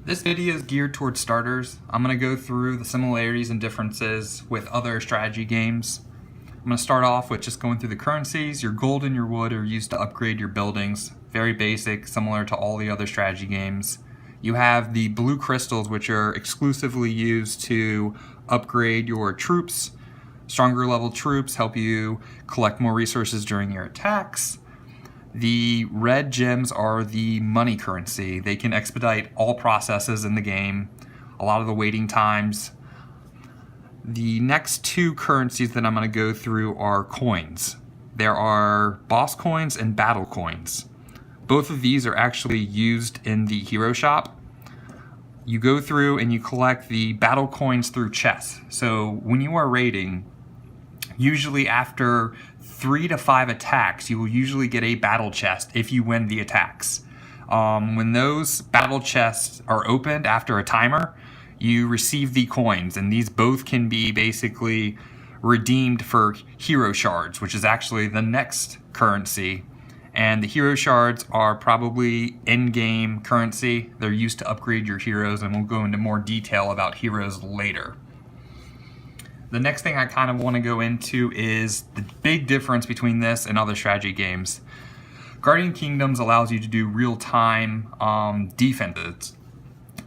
This video is geared towards starters. I'm going to go through the similarities and differences with other strategy games. I'm going to start off with just going through the currencies. Your gold and your wood are used to upgrade your buildings. Very basic, similar to all the other strategy games. You have the blue crystals, which are exclusively used to upgrade your troops. Stronger level troops help you collect more resources during your attacks. The red gems are the money currency. They can expedite all processes in the game, a lot of the waiting times. The next two currencies that I'm going to go through are coins. There are boss coins and battle coins. Both of these are actually used in the hero shop. You go through and you collect the battle coins through chests. So when you are raiding, usually after 3 to 5 attacks, you will usually get a battle chest if you win the attacks. When those battle chests are opened after a timer, you receive the coins, and these both can be basically redeemed for hero shards, which is actually the next currency. And the hero shards are probably in-game currency. They're used to upgrade your heroes, and we'll go into more detail about heroes later. The next thing I kind of want to go into is the big difference between this and other strategy games. Guardian Kingdoms allows you to do real-time defenses.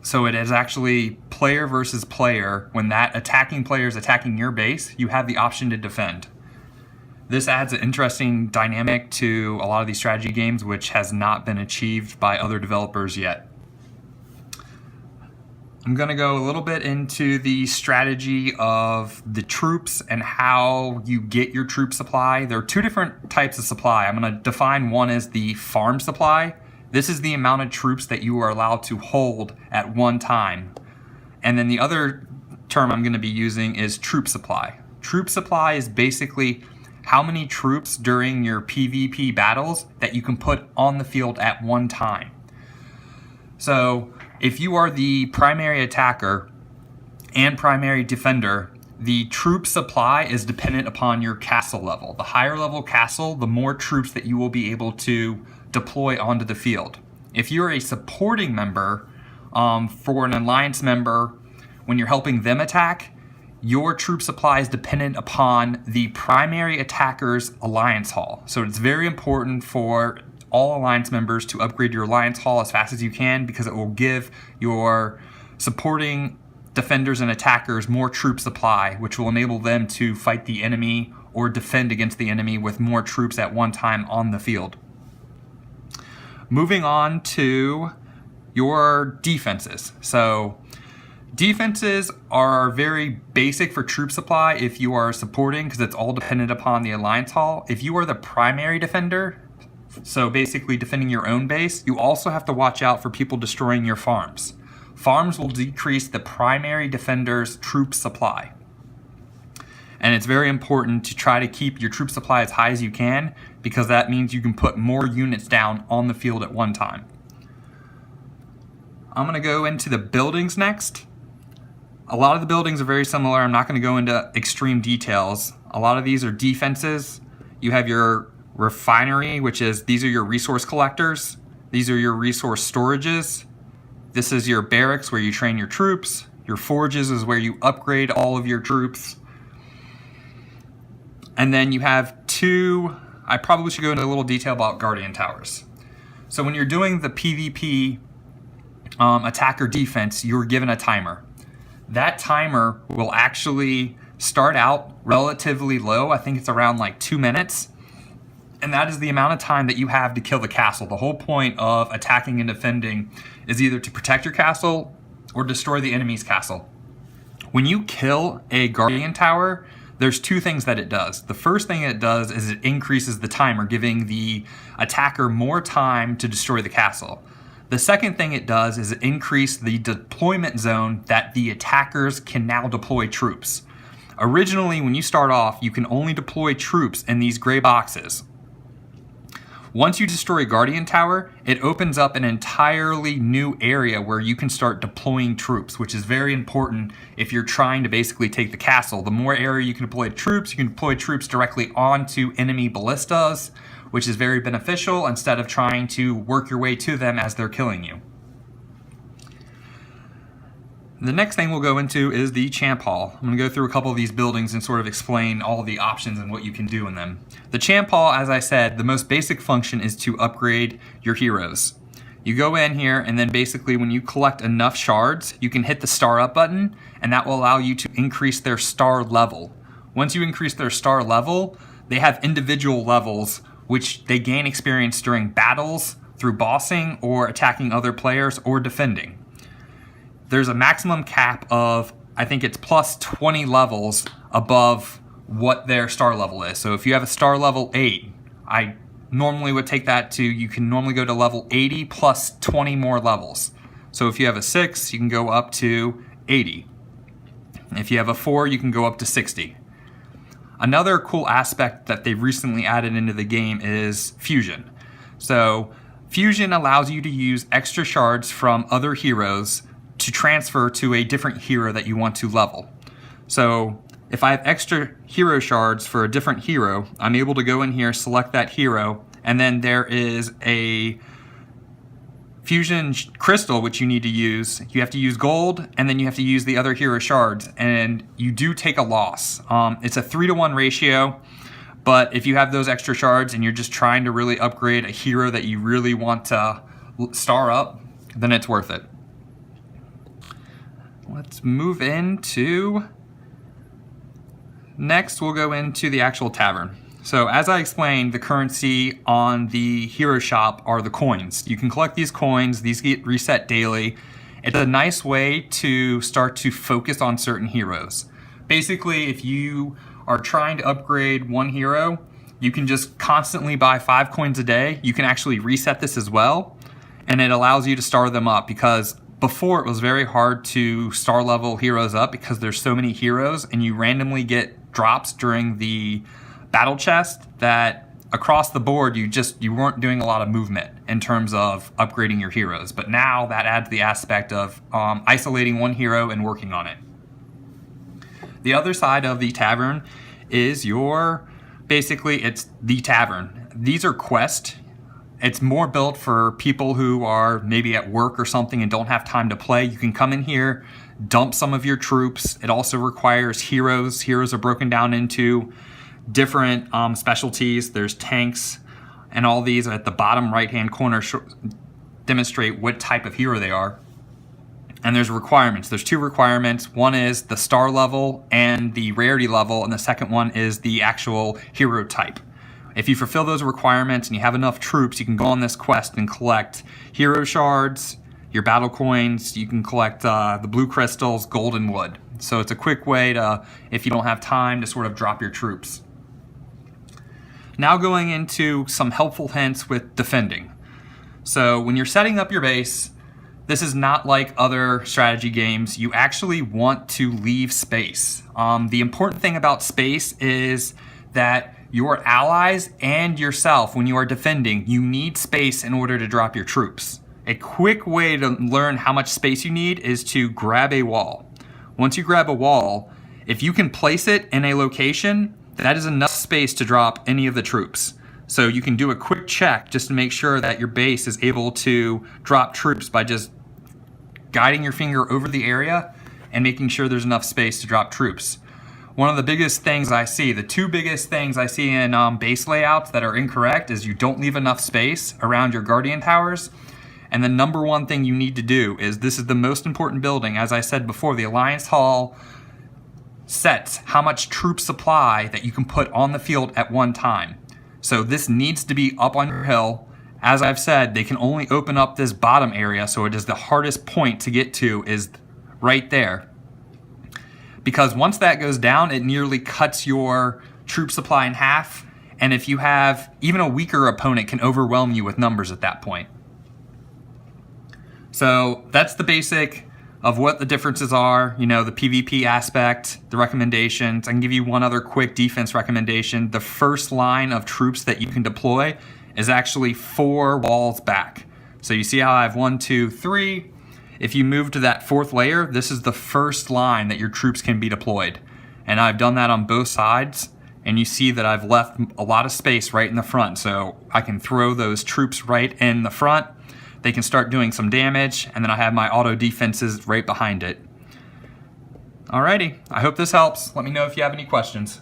So it is actually player versus player. When that attacking player is attacking your base, you have the option to defend. This adds an interesting dynamic to a lot of these strategy games, which has not been achieved by other developers yet. I'm going to go a little bit into the strategy of the troops and how you get your troop supply. There are two different types of supply. I'm going to define one as the farm supply. This is the amount of troops that you are allowed to hold at one time. And then the other term I'm going to be using is troop supply. Troop supply is basically how many troops during your PvP battles that you can put on the field at one time. So if you are the primary attacker and primary defender, the troop supply is dependent upon your castle level. The higher level castle, the more troops that you will be able to deploy onto the field. If you're a supporting member for an alliance member, when you're helping them attack, your troop supply is dependent upon the primary attacker's alliance hall. So it's very important for all alliance members to upgrade your alliance hall as fast as you can, because it will give your supporting defenders and attackers more troop supply, which will enable them to fight the enemy or defend against the enemy with more troops at one time on the field. Moving on to your defenses. So defenses are very basic for troop supply if you are supporting, because it's all dependent upon the alliance hall. If you are the primary defender, so basically defending your own base, you also have to watch out for people destroying your farms. Farms will decrease the primary defender's troop supply. And it's very important to try to keep your troop supply as high as you can, because that means you can put more units down on the field at one time. I'm going to go into the buildings next. A lot of the buildings are very similar. I'm not going to go into extreme details. A lot of these are defenses. You have your refinery, which is, these are your resource collectors. These are your resource storages. This is your barracks where you train your troops. Your forges is where you upgrade all of your troops. And then you have two, I probably should go into a little detail about guardian towers. So when you're doing the PvP attack or defense, you're given a timer. That timer will actually start out relatively low. I think it's around like 2 minutes. And that is the amount of time that you have to kill the castle. The whole point of attacking and defending is either to protect your castle or destroy the enemy's castle. When you kill a guardian tower, there's two things that it does. The first thing it does is it increases the timer, giving the attacker more time to destroy the castle. The second thing it does is increase the deployment zone that the attackers can now deploy troops. Originally, when you start off, you can only deploy troops in these gray boxes. Once you destroy a Guardian Tower, it opens up an entirely new area where you can start deploying troops, which is very important if you're trying to basically take the castle. The more area you can deploy troops, you can deploy troops directly onto enemy ballistas, which is very beneficial instead of trying to work your way to them as they're killing you. The next thing we'll go into is the Champ Hall. I'm going to go through a couple of these buildings and sort of explain all of the options and what you can do in them. The Champ Hall, as I said, the most basic function is to upgrade your heroes. You go in here and then basically when you collect enough shards, you can hit the star up button and that will allow you to increase their star level. Once you increase their star level, they have individual levels which they gain experience during battles, through bossing, or attacking other players, or defending. There's a maximum cap of, I think it's plus 20 levels above what their star level is. So if you have a star level 8, I normally would take that to, you can normally go to level 80 plus 20 more levels. So if you have a 6, you can go up to 80. If you have a 4, you can go up to 60. Another cool aspect that they've recently added into the game is Fusion. So Fusion allows you to use extra shards from other heroes to transfer to a different hero that you want to level. So if I have extra hero shards for a different hero, I'm able to go in here, select that hero, and then there is a fusion crystal which you need to use. You have to use gold, and then you have to use the other hero shards, and you do take a loss. It's a 3-to-1 ratio, but if you have those extra shards and you're just trying to really upgrade a hero that you really want to star up, then it's worth it. Let's move into, next we'll go into the actual tavern. So as I explained, the currency on the hero shop are the coins. You can collect these coins, these get reset daily. It's a nice way to start to focus on certain heroes. Basically, if you are trying to upgrade one hero, you can just constantly buy 5 coins a day. You can actually reset this as well, and it allows you to star them up, because before it was very hard to star level heroes up because there's so many heroes and you randomly get drops during the battle chest that across the board you weren't doing a lot of movement in terms of upgrading your heroes. But now that adds the aspect of isolating one hero and working on it. The other side of the tavern is basically it's the tavern. These are quests. It's more built for people who are maybe at work or something and don't have time to play. You can come in here, dump some of your troops. It also requires heroes. Heroes are broken down into different specialties. There's tanks, and all these at the bottom right-hand corner demonstrate what type of hero they are. And there's requirements. There's 2 requirements. One is the star level and the rarity level, and the second one is the actual hero type. If you fulfill those requirements and you have enough troops, you can go on this quest and collect hero shards, your battle coins, you can collect the blue crystals, gold, and wood. So it's a quick way to, if you don't have time, to sort of drop your troops. Now going into some helpful hints with defending. So when you're setting up your base, this is not like other strategy games. You actually want to leave space. The important thing about space is that your allies and yourself, when you are defending, you need space in order to drop your troops. A quick way to learn how much space you need is to grab a wall. Once you grab a wall, if you can place it in a location, that is enough space to drop any of the troops. So you can do a quick check just to make sure that your base is able to drop troops by just guiding your finger over the area and making sure there's enough space to drop troops. One of the biggest things I see, the 2 biggest things I see in base layouts that are incorrect is you don't leave enough space around your guardian towers. And the number 1 thing you need to do is, this is the most important building. As I said before, the Alliance Hall sets how much troop supply that you can put on the field at one time. So this needs to be up on your hill. As I've said, they can only open up this bottom area, so it is the hardest point to get to is right there. Because once that goes down, it nearly cuts your troop supply in half. And if you have, even a weaker opponent can overwhelm you with numbers at that point. So that's the basic of what the differences are, the PvP aspect, the recommendations. I can give you one other quick defense recommendation. The first line of troops that you can deploy is actually 4 walls back. So you see how I have 1, 2, 3. If you move to that 4th layer, this is the first line that your troops can be deployed. And I've done that on both sides, and you see that I've left a lot of space right in the front. So I can throw those troops right in the front. They can start doing some damage, and then I have my auto defenses right behind it. Alrighty, I hope this helps. Let me know if you have any questions.